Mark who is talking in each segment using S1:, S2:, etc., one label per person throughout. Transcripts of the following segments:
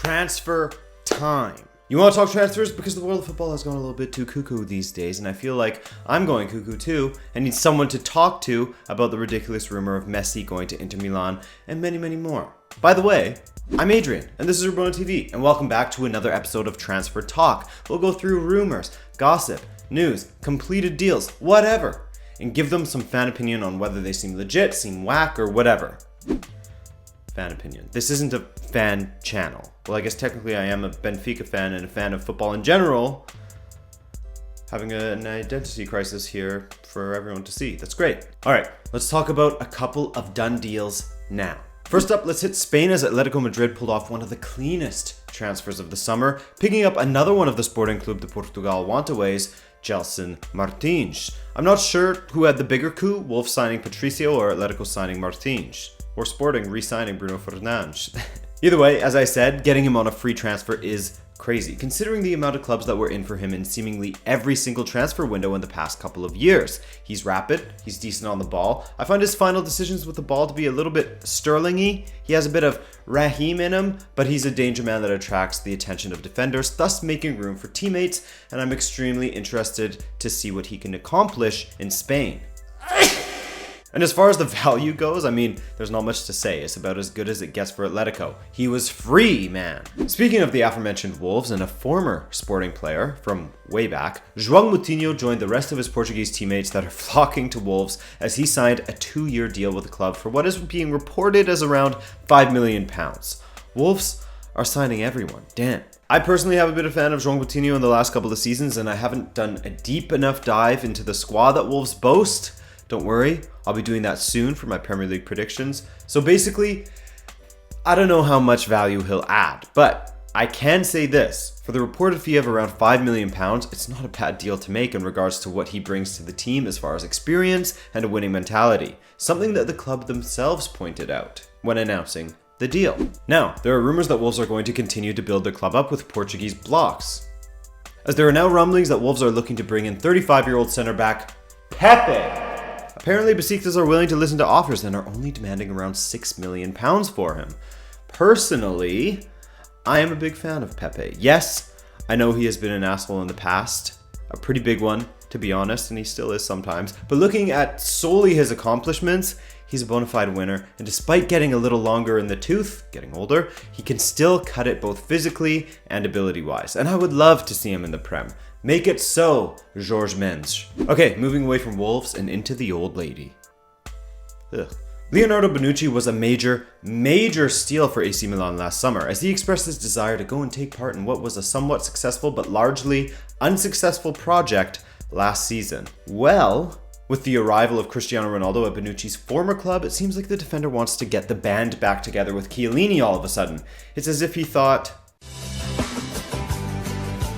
S1: transfer time. You want to talk transfers? Because the world of football has gone a little bit too cuckoo these days, and I feel like I'm going cuckoo too, and need someone to talk to about the ridiculous rumor of Messi going to Inter Milan, and many, many more. By the way, I'm Adrian, and this is Rabona TV, and welcome back to another episode of Transfer Talk. We'll go through rumors, gossip, news, completed deals, whatever, and give them some fan opinion on whether they seem legit, seem whack, or whatever. Fan opinion. This isn't a fan channel. Well, I guess technically I am a Benfica fan and a fan of football in general. Having an identity crisis here for everyone to see. That's great. All right, let's talk about a couple of done deals now. First up, let's hit Spain as Atletico Madrid pulled off one of the cleanest transfers of the summer, picking up another one of the Sporting Club de Portugal wantaways, Gelson Martins. I'm not sure who had the bigger coup, Wolves signing Patricio or Atletico signing Martins. Or Sporting re-signing Bruno Fernandes. Either way, as I said, getting him on a free transfer is crazy, considering the amount of clubs that were in for him in seemingly every single transfer window in the past couple of years. He's rapid, he's decent on the ball. I find his final decisions with the ball to be a little bit Sterling-y. He has a bit of Raheem in him, but he's a danger man that attracts the attention of defenders, thus making room for teammates, and I'm extremely interested to see what he can accomplish in Spain. And as far as the value goes, I mean, there's not much to say. It's about as good as it gets for Atletico. He was free, man. Speaking of the aforementioned Wolves and a former Sporting player from way back, João Moutinho joined the rest of his Portuguese teammates that are flocking to Wolves as he signed a 2-year deal with the club for what is being reported as around £5 million. Wolves are signing everyone. Damn. I personally have been a fan of João Moutinho in the last couple of seasons, and I haven't done a deep enough dive into the squad that Wolves boast. Don't worry, I'll be doing that soon for my Premier League predictions. So basically, I don't know how much value he'll add, but I can say this. For the reported fee of around £5 million, it's not a bad deal to make in regards to what he brings to the team as far as experience and a winning mentality. Something that the club themselves pointed out when announcing the deal. Now, there are rumors that Wolves are going to continue to build their club up with Portuguese blocks, as there are now rumblings that Wolves are looking to bring in 35-year-old centre-back Pepe. Apparently, Besiktas are willing to listen to offers and are only demanding around £6 million for him. Personally, I am a big fan of Pepe. Yes, I know he has been an asshole in the past, a pretty big one, to be honest, and he still is sometimes. But looking at solely his accomplishments, he's a bona fide winner, and despite getting a little longer in the tooth, getting older, he can still cut it both physically and ability-wise. And I would love to see him in the Prem. Make it so, Jorge Mendes. Okay, moving away from Wolves and into the old lady. Ugh. Leonardo Bonucci was a major steal for AC Milan last summer, as he expressed his desire to go and take part in what was a somewhat successful but largely unsuccessful project last season. Well, with the arrival of Cristiano Ronaldo at Bonucci's former club, it seems like the defender wants to get the band back together with Chiellini all of a sudden. It's as if he thought,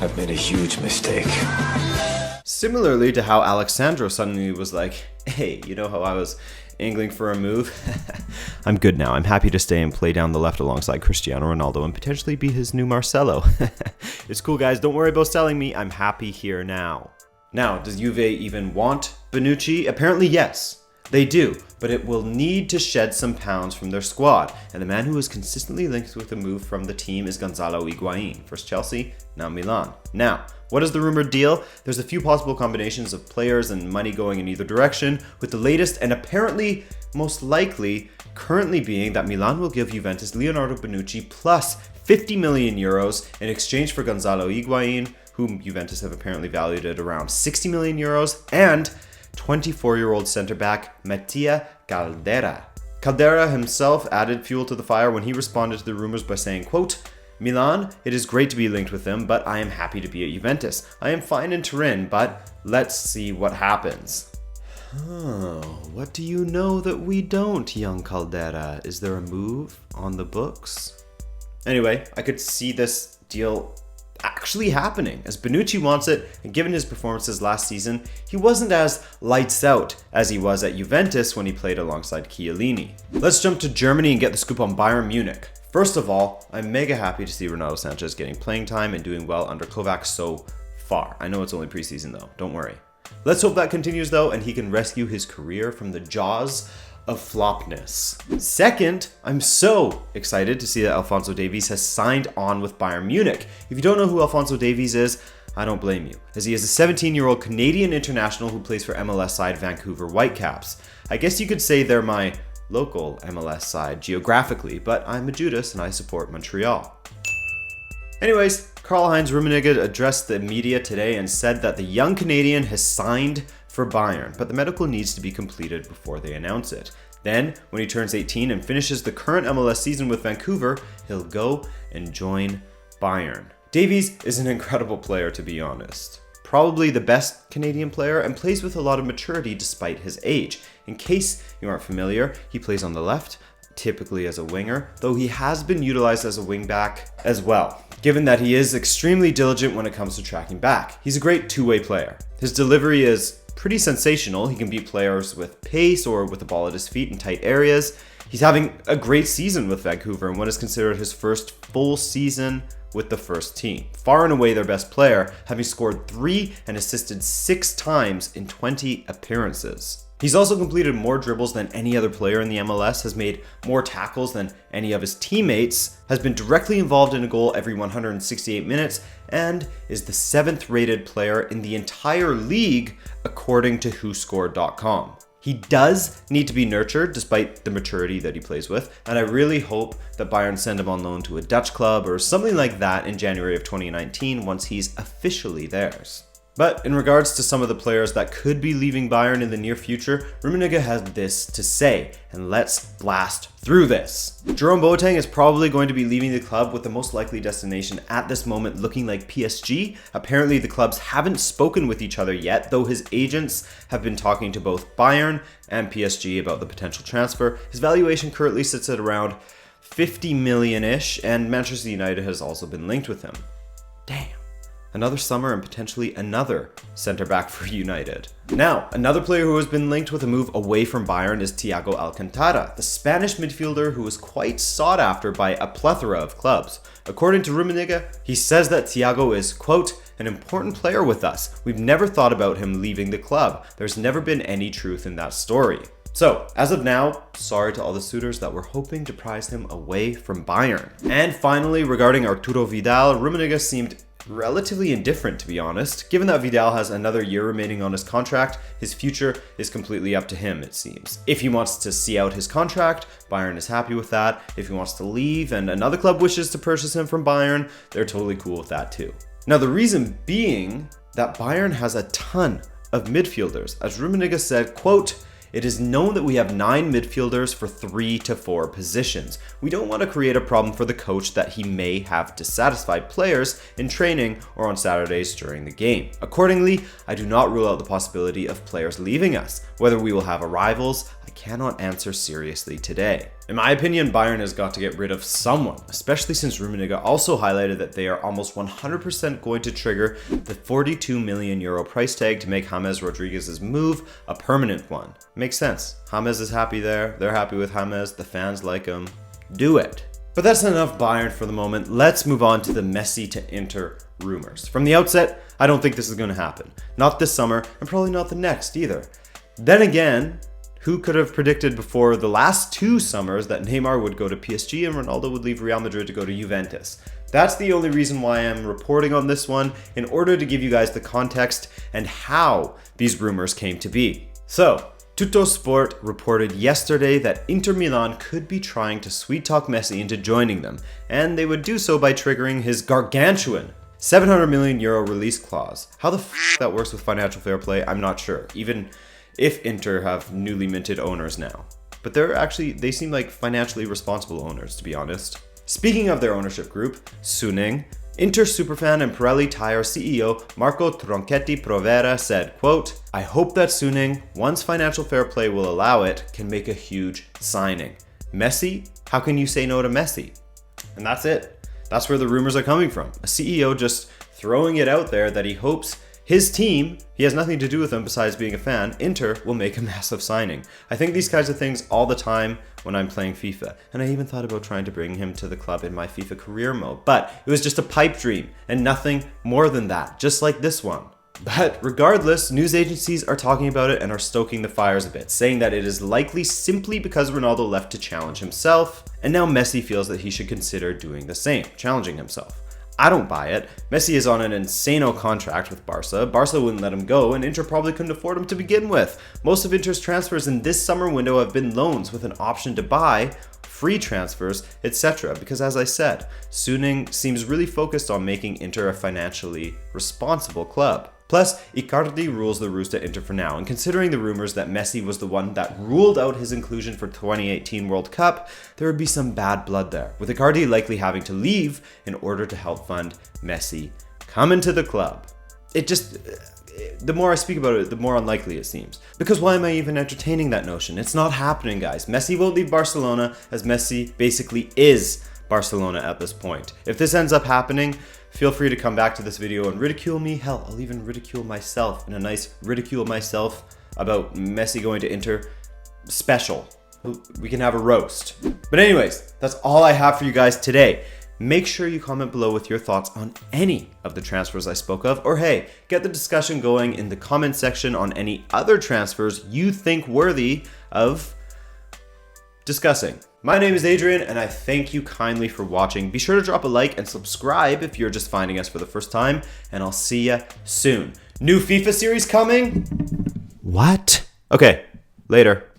S2: I've made a huge mistake.
S1: Similarly to how Alexandro suddenly was like, hey, you know how I was angling for a move? I'm good now. I'm happy to stay and play down the left alongside Cristiano Ronaldo and potentially be his new Marcelo. It's cool, guys. Don't worry about selling me. I'm happy here now. Now, does Juve even want Bonucci? Apparently, yes. They do, but it will need to shed some pounds from their squad, and the man who is consistently linked with a move from the team is Gonzalo Higuain, first Chelsea, now Milan. Now, what is the rumored deal? There's a few possible combinations of players and money going in either direction, with the latest and apparently most likely currently being that Milan will give Juventus Leonardo Bonucci plus €50 million in exchange for Gonzalo Higuain, whom Juventus have apparently valued at around €60 million, and 24-year-old centre-back Mattia Caldera. Caldera himself added fuel to the fire when he responded to the rumors by saying, quote, Milan, it is great to be linked with them, but I am happy to be at Juventus. I am fine in Turin, but let's see what happens. Oh, what do you know that we don't, young Caldera? Is there a move on the books? Anyway, I could see this deal actually happening, as Bonucci wants it, and given his performances last season, he wasn't as lights out as he was at Juventus when he played alongside Chiellini. Let's jump to Germany and get the scoop on Bayern Munich. First of all, I'm mega happy to see Renato Sanchez getting playing time and doing well under Kovac so far. I know it's only preseason though, don't worry. Let's hope that continues though, and he can rescue his career from the jaws of flopness. Second, I'm so excited to see that Alphonso Davies has signed on with Bayern Munich. If you don't know who Alphonso Davies is, I don't blame you, as he is a 17-year-old Canadian international who plays for MLS side Vancouver Whitecaps. I guess you could say they're my local MLS side geographically, but I'm a Judas and I support Montreal. Anyways, Karl-Heinz Rummenigge addressed the media today and said that the young Canadian has signed for Bayern, but the medical needs to be completed before they announce it. Then, when he turns 18 and finishes the current MLS season with Vancouver, he'll go and join Bayern. Davies is an incredible player, to be honest. Probably the best Canadian player and plays with a lot of maturity despite his age. In case you aren't familiar, he plays on the left, typically as a winger, though he has been utilized as a wingback as well, given that he is extremely diligent when it comes to tracking back. He's a great two-way player. His delivery is pretty sensational. He can beat players with pace or with the ball at his feet in tight areas. He's having a great season with Vancouver and what is considered his first full season with the first team. Far and away their best player, having scored 3 and assisted 6 times in 20 appearances. He's also completed more dribbles than any other player in the MLS, has made more tackles than any of his teammates, has been directly involved in a goal every 168 minutes, and is the 7th rated player in the entire league according to WhoScored.com. He does need to be nurtured despite the maturity that he plays with, and I really hope that Bayern send him on loan to a Dutch club or something like that in January of 2019 once he's officially theirs. But in regards to some of the players that could be leaving Bayern in the near future, Rummenigge has this to say, and let's blast through this. Jerome Boateng is probably going to be leaving the club, with the most likely destination at this moment looking like PSG. Apparently the clubs haven't spoken with each other yet, though his agents have been talking to both Bayern and PSG about the potential transfer. His valuation currently sits at around 50 million-ish, and Manchester United has also been linked with him. Damn. Another summer and potentially another center back for United. Now, another player who has been linked with a move away from Bayern is Thiago Alcntara, the Spanish midfielder who is quite sought after by a plethora of clubs. According to Rummenigge, he says that Thiago is, quote, an important player with us. We've never thought about him leaving the club. There's never been any truth in that story. So, as of now, sorry to all the suitors that were hoping to prize him away from Bayern. And finally, regarding Arturo Vidal, Rummenigge seemed relatively indifferent, to be honest. Given that Vidal has another year remaining on his contract, his future is completely up to him, it seems. If he wants to see out his contract, Bayern is happy with that. If he wants to leave and another club wishes to purchase him from Bayern, they're totally cool with that too. Now, the reason being that Bayern has a ton of midfielders. As Rummenigge said, quote, it is known that we have 9 midfielders for 3 to 4 positions. We don't want to create a problem for the coach that he may have dissatisfied players in training or on Saturdays during the game. Accordingly, I do not rule out the possibility of players leaving us. Whether we will have arrivals, I cannot answer seriously today. In my opinion, Bayern has got to get rid of someone, especially since Rummenigge also highlighted that they are almost 100% going to trigger the 42 million euro price tag to make James Rodriguez's move a permanent one. Makes sense. James is happy there. They're happy with James. The fans like him. Do it. But that's enough Bayern for the moment. Let's move on to the Messi to Inter rumors. From the outset, I don't think this is going to happen. Not this summer, and probably not the next either. Then again, who could have predicted before the last 2 summers that Neymar would go to PSG and Ronaldo would leave Real Madrid to go to Juventus? That's the only reason why I'm reporting on this one, in order to give you guys the context and how these rumors came to be. So, Tuttosport reported yesterday that Inter Milan could be trying to sweet-talk Messi into joining them, and they would do so by triggering his gargantuan 700 million euro release clause. How the f that works with financial fair play, I'm not sure, even if Inter have newly minted owners now. But they seem like financially responsible owners, to be honest. Speaking of their ownership group, Suning, Inter superfan and Pirelli Tire CEO Marco Tronchetti Provera said, quote, I hope that Suning, once financial fair play will allow it, can make a huge signing. Messi? How can you say no to Messi? And that's it. That's where the rumors are coming from. A CEO just throwing it out there that he hopes his team, he has nothing to do with them besides being a fan, Inter will make a massive signing. I think these kinds of things all the time when I'm playing FIFA, and I even thought about trying to bring him to the club in my FIFA career mode, but it was just a pipe dream and nothing more than that, just like this one. But regardless, news agencies are talking about it and are stoking the fires a bit, saying that it is likely simply because Ronaldo left to challenge himself, and now Messi feels that he should consider doing the same, challenging himself. I don't buy it. Messi is on an insano contract with Barca. Barca wouldn't let him go, and Inter probably couldn't afford him to begin with. Most of Inter's transfers in this summer window have been loans with an option to buy, free transfers, etc. Because as I said, Suning seems really focused on making Inter a financially responsible club. Plus, Icardi rules the roost at Inter for now, and considering the rumors that Messi was the one that ruled out his inclusion for 2018 World Cup, there would be some bad blood there, with Icardi likely having to leave in order to help fund Messi coming to the club. The more I speak about it, the more unlikely it seems. Because why am I even entertaining that notion? It's not happening, guys. Messi won't leave Barcelona, as Messi basically is Barcelona at this point. If this ends up happening, feel free to come back to this video and ridicule me. Hell, I'll even ridicule myself in a nice ridicule myself about Messi going to Inter special. We can have a roast. But anyways, that's all I have for you guys today. Make sure you comment below with your thoughts on any of the transfers I spoke of, or hey, get the discussion going in the comment section on any other transfers you think worthy of discussing. My name is Adrian, and I thank you kindly for watching. Be sure to drop a like and subscribe if you're just finding us for the first time, and I'll see ya soon. New FIFA series coming? What? Okay, later.